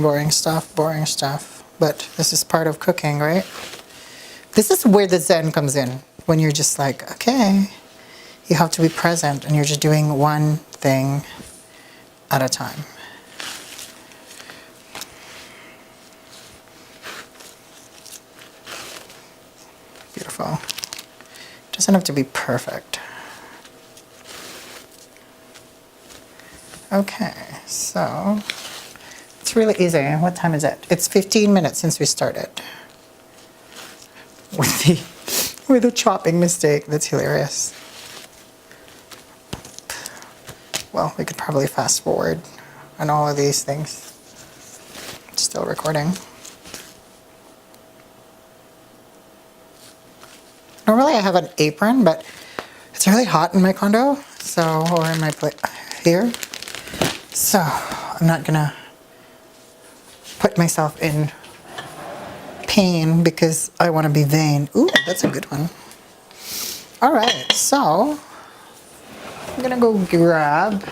boring stuff. But this is part of cooking, right? This is where the Zen comes in. When you're just like, okay, you have to be present and you're just doing one thing at a time. Beautiful. Doesn't have to be perfect. Okay, so it's really easy. What time is it? It's 15 minutes since we started. With the chopping mistake. That's hilarious. Well, we could probably fast forward on all of these things. It's still recording. Normally I have an apron, but it's really hot in my condo, so, or in my place here. So I'm not gonna put myself in pain because I want to be vain. Ooh, that's a good one. All right, so I'm gonna go grab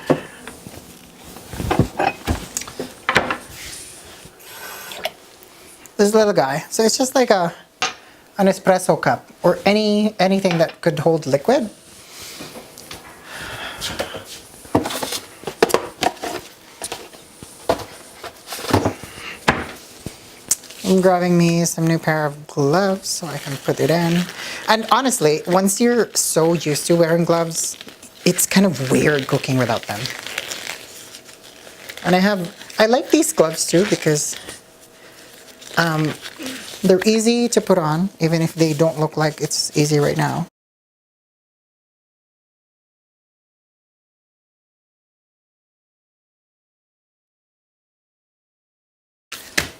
this little guy. So it's just like an espresso cup or anything that could hold liquid. I'm grabbing me some new pair of gloves so I can put it in. And honestly, once you're so used to wearing gloves, it's kind of weird cooking without them. And I like these gloves too because they're easy to put on, even if they don't look like it's easy right now.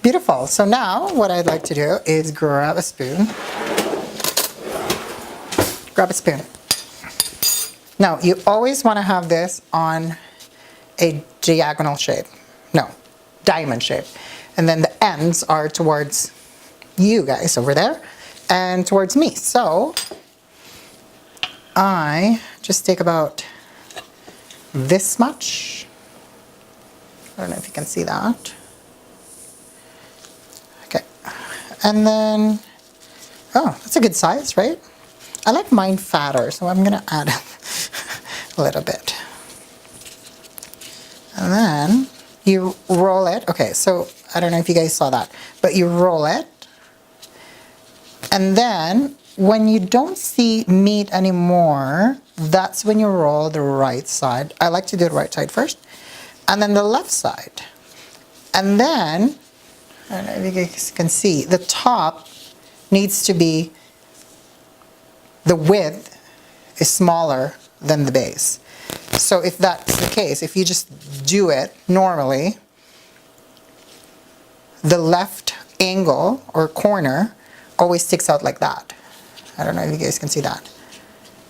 Beautiful. So now what I'd like to do is grab a spoon. Grab a spoon. Now you always want to have this on a diagonal shape. No, diamond shape. And then the ends are towards you guys over there and towards me. So I just take about this much. I don't know if you can see that. Okay. And then, oh, that's a good size, right? I like mine fatter, so I'm gonna add a little bit. And then you roll it. Okay, so I don't know if you guys saw that, but you roll it. And then when you don't see meat anymore, that's when you roll the right side. I like to do the right side first, and then the left side. And then, I don't know if you guys can see, the top needs to be, the width is smaller than the base. So if that's the case, if you just do it normally, the left angle or corner always sticks out like that. I don't know if you guys can see that.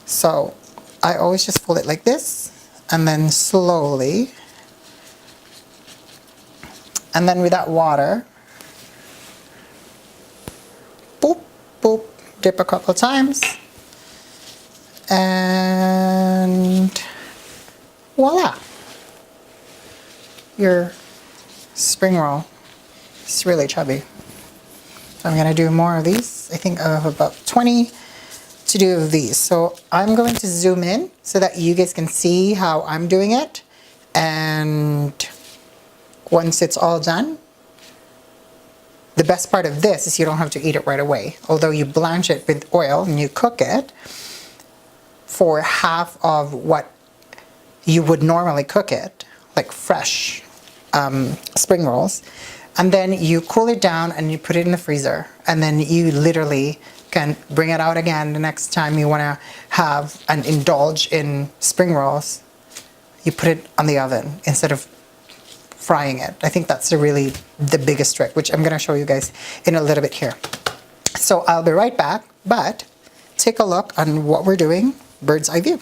So I always just fold it like this and then slowly, and then with that water, boop, boop, dip a couple times, and voila, your spring roll is really chubby. So I'm gonna do more of these. I think I have about 20 to do of these. So I'm going to zoom in so that you guys can see how I'm doing it. And once it's all done, the best part of this is you don't have to eat it right away. Although you blanch it with oil and you cook it for half of what you would normally cook it, like fresh spring rolls. And then you cool it down and you put it in the freezer. And then you literally can bring it out again the next time you want to have and indulge in spring rolls. You put it on the oven instead of frying it. I think that's really the biggest trick, which I'm going to show you guys in a little bit here. So I'll be right back, but take a look on what we're doing, bird's eye view.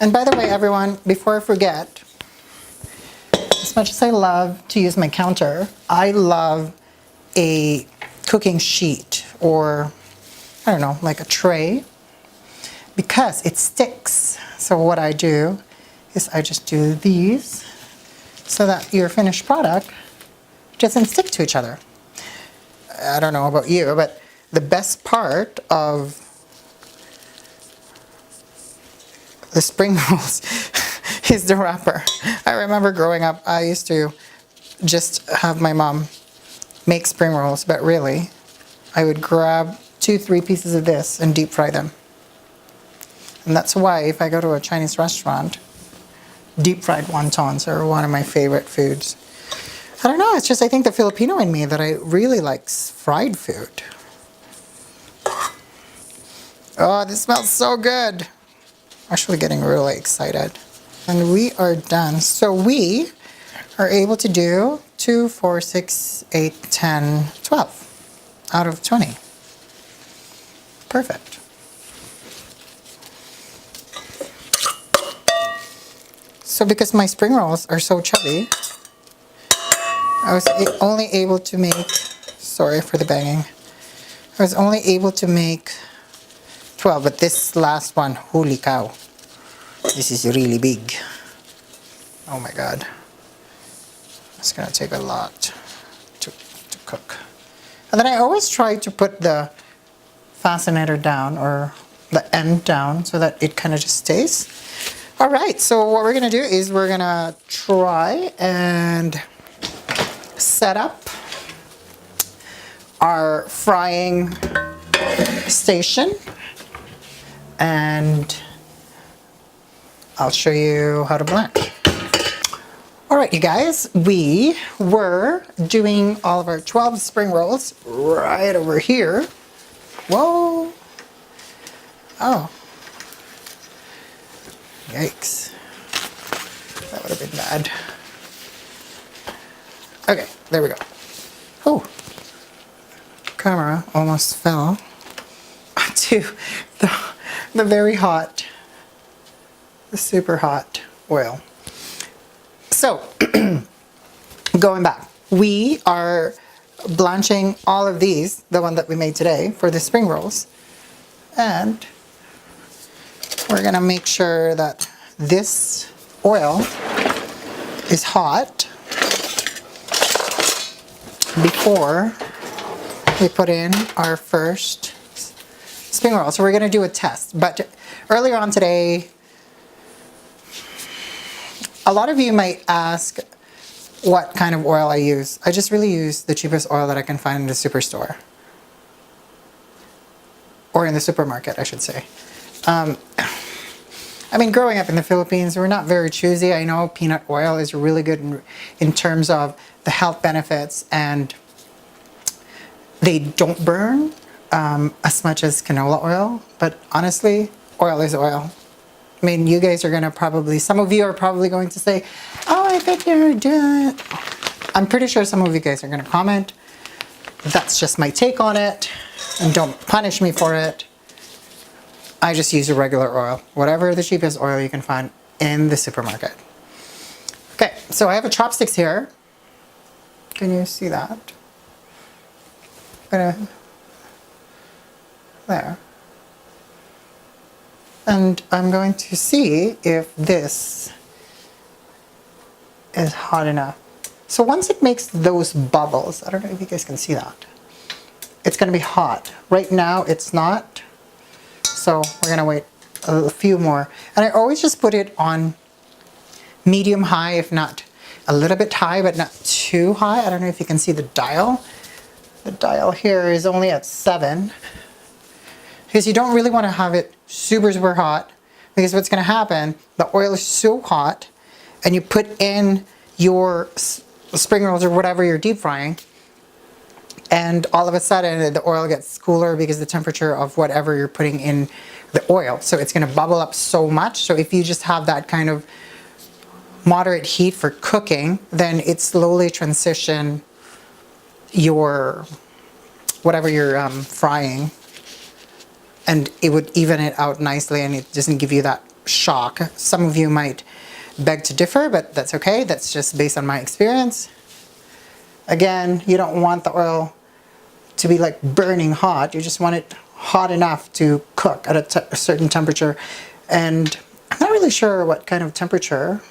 And by the way, everyone, before I forget, as much as I love to use my counter, I love a cooking sheet or, I don't know, like a tray, because it sticks. So what I do is I just do these so that your finished product doesn't stick to each other. I don't know about you, but the best part of the spring rolls is the wrapper. I remember growing up, I used to just have my mom make spring rolls, but really, I would grab 2-3 pieces of this and deep fry them. And that's why if I go to a Chinese restaurant, deep fried wontons are one of my favorite foods. I don't know, it's just I think the Filipino in me that I really like fried food. Oh, this smells so good. Actually getting really excited. And we are done. So we are able to do 2, 4, 6, 8, 10, 12 out of 20. Perfect. So because my spring rolls are so chubby, I was only able to make, sorry for the banging, I was only able to make 12, but this last one, holy cow, this is really big. Oh my god. It's gonna take a lot to cook. And then I always try to put the fascinator down, or the end down, so that it kind of just stays. All right, so what we're gonna do is we're gonna try and set up our frying station, and I'll show you how to blanch. All right, you guys, we were doing all of our 12 spring rolls right over here. Whoa. Oh. Yikes. That would have been bad. Okay, there we go. Oh. Camera almost fell onto the very hot, the super hot oil. So, going back, we are blanching all of these, the one that we made today for the spring rolls, and we're gonna make sure that this oil is hot before we put in our first spring roll. So we're gonna do a test, but earlier on today, a lot of you might ask what kind of oil I use. I just really use the cheapest oil that I can find in the superstore. Or in the supermarket, I should say. I mean, growing up in the Philippines, we're not very choosy. I know peanut oil is really good in terms of the health benefits, and they don't burn as much as canola oil. But honestly, oil is oil. I mean, you guys are going to probably, some of you are probably going to say, oh, I bet you're doing. I'm pretty sure some of you guys are going to comment. That's just my take on it, and don't punish me for it. I just use a regular oil, whatever the cheapest oil you can find in the supermarket. Okay, so I have a chopsticks here. Can you see that? There. And I'm going to see if this is hot enough. So once it makes those bubbles, I don't know if you guys can see that, it's going to be hot. Right now it's not, so we're going to wait a few more. And I always just put it on medium high, if not a little bit high, but not too high. I don't know if you can see the dial. The dial here is only at 7. Because you don't really want to have it super, super hot, because what's going to happen, the oil is so hot, and you put in your spring rolls or whatever you're deep frying, and all of a sudden the oil gets cooler because the temperature of whatever you're putting in the oil. So it's going to bubble up so much. So if you just have that kind of moderate heat for cooking, then it slowly transition your, whatever you're frying, and it would even it out nicely, and it doesn't give you that shock. Some of you might beg to differ, but that's okay. That's just based on my experience. Again, you don't want the oil to be like burning hot. You just want it hot enough to cook at a certain temperature. And I'm not really sure what kind of temperature